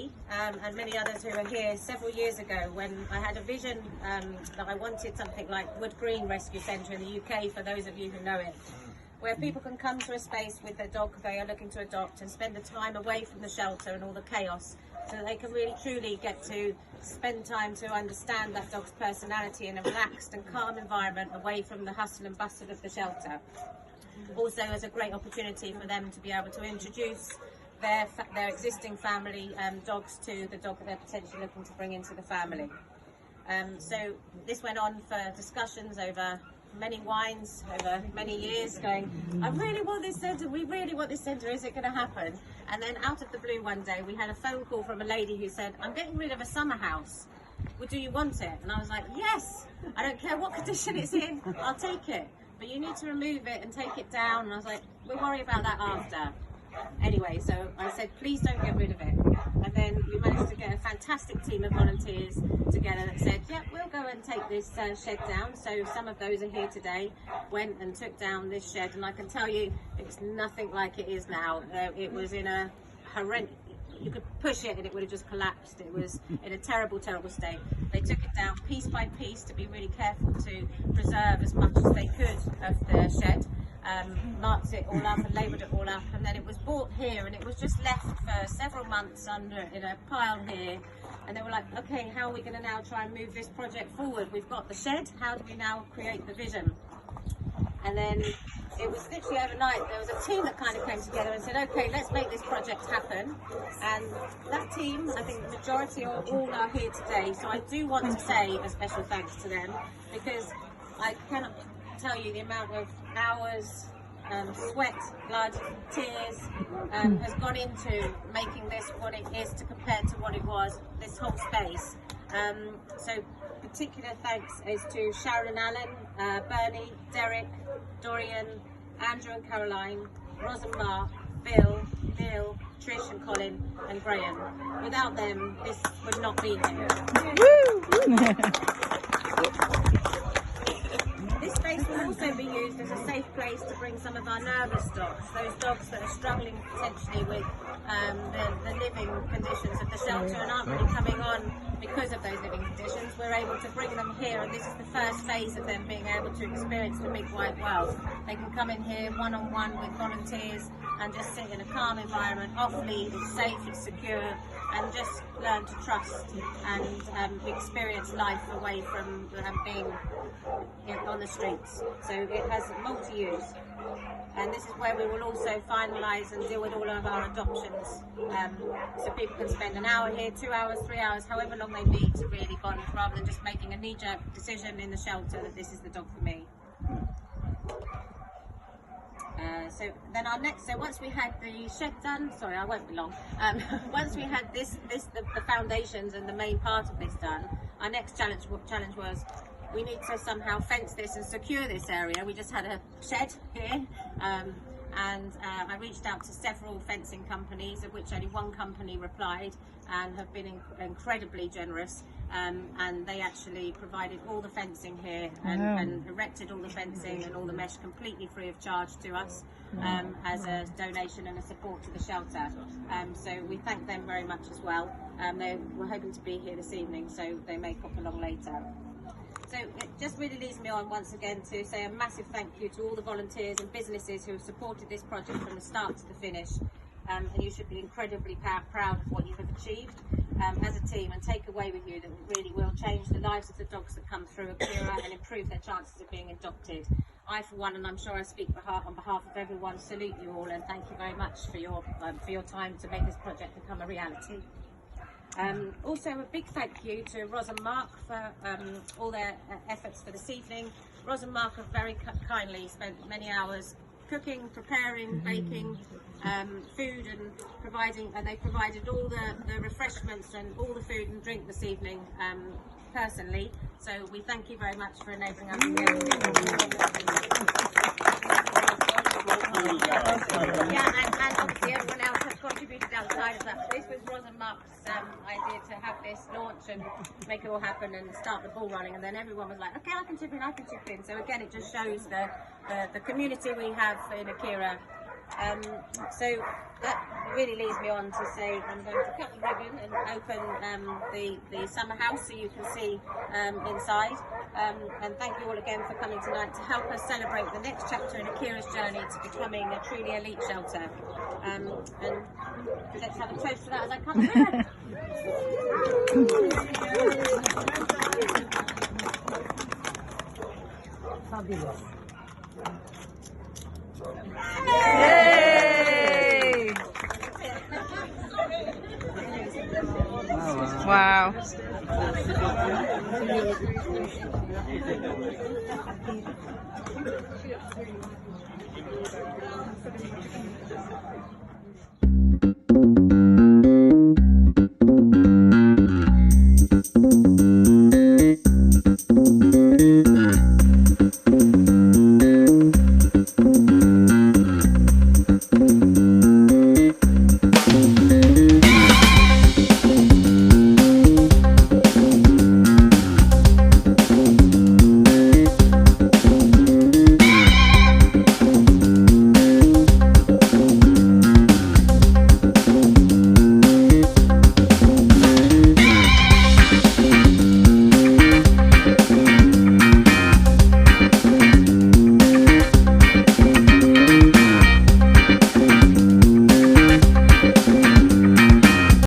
Maggie and many others who are here several years ago when I had a vision that I wanted something like Wood Green Rescue Centre in the UK, for those of you who know it, where people can come to a space with their dog they are looking to adopt and spend the time away from the shelter and all the chaos, so that they can really truly get to spend time to understand that dog's personality in a relaxed and calm environment away from the hustle and bustle of the shelter. Also as a great opportunity for them to be able to introduce their existing family dogs to the dog that they're potentially looking to bring into the family. So this went on for discussions over many wines, over many years, going, I really want this centre, we really want this centre, is it going to happen? And then out of the blue one day we had a phone call from a lady who said, I'm getting rid of a summer house, well, do you want it? And I was like, yes, I don't care what condition it's in, I'll take it, but you need to remove it and take it down. And I was like, we'll worry about that after. Anyway, so I said, please don't get rid of it. And then we managed to get a fantastic team of volunteers together that said, yeah, we'll go and take this shed down. So some of those are here today, went and took down this shed, and I can tell you it's nothing like it is now. It was in a horrendous, you could push it and it would have just collapsed. It was in a terrible, terrible state. They took it down piece by piece to be really careful to preserve as much as they could of the shed. Marked it all up and labelled it all up, and then it was brought here and it was just left for several months under in a pile here, and they were like, okay, how are we going to now try and move this project forward? We've got the shed, how do we now create the vision? And then it was literally overnight, there was a team that kind of came together and said, okay, let's make this project happen. And that team, I think the majority or all are here today, so I do want to say a special thanks to them, because I cannot tell you the amount of hours, sweat, blood, tears has gone into making this what it is to compare to what it was, this whole space. So particular thanks is to Sharon and Alan, Bernie, Derek, Dorian, Andrew and Caroline, Ros and Mark, Bill, Neil, Trish and Colin and Graham. Without them, this would not be here. This space will also be used as a safe place to bring some of our nervous dogs, those dogs that are struggling potentially with the living conditions of the shelter and aren't really coming on because of those living conditions. We're able to bring them here, and this is the first phase of them being able to experience the big wide world. They can come in here one-on-one with volunteers and just sit in a calm environment, off lead, it's safe, it's secure, and just learn to trust and experience life away from being on the streets. So it has multi-use, and this is where we will also finalise and deal with all of our adoptions, so people can spend an hour here, 2 hours, 3 hours, however long they need to really bond, rather than just making a knee-jerk decision in the shelter that this is the dog for me. So then our next, so once we had the shed done, sorry I won't be long, once we had the foundations and the main part of this done, our next challenge was we need to somehow fence this and secure this area. We just had a shed here, and I reached out to several fencing companies, of which only one company replied and have been incredibly generous, and they actually provided all the fencing here and erected all the fencing and all the mesh completely free of charge to us, as a donation and a support to the shelter. So we thank them very much as well. They were hoping to be here this evening, so they may pop along later. So it just really leads me on once again to say a massive thank you to all the volunteers and businesses who have supported this project from the start to the finish, and you should be incredibly proud of what you have achieved as a team, and take away with you that it really will change the lives of the dogs that come through Akira and improve their chances of being adopted. I for one, and I'm sure I speak on behalf of everyone, salute you all and thank you very much for your time to make this project become a reality. Also a big thank you to Ros and Mark for all their efforts for this evening. Ros and Mark have very kindly spent many hours cooking, preparing, baking food and providing, and they provided all the refreshments and all the food and drink this evening personally. So we thank you very much for enabling us to be able to do that. Yeah, and obviously everyone else has contributed outside of that. This was Ros and Mark's idea to have this launch and make it all happen and start the ball running, and then everyone was like, okay, I can chip in. So again, it just shows the community we have in Akira. So that really leads me on to say I'm going to cut the ribbon and open the summer house so you can see inside. And thank you all again for coming tonight to help us celebrate the next chapter in Akira's journey to becoming a truly elite shelter. And let's have a toast to that as I come here. Fabulous. Yay! Wow.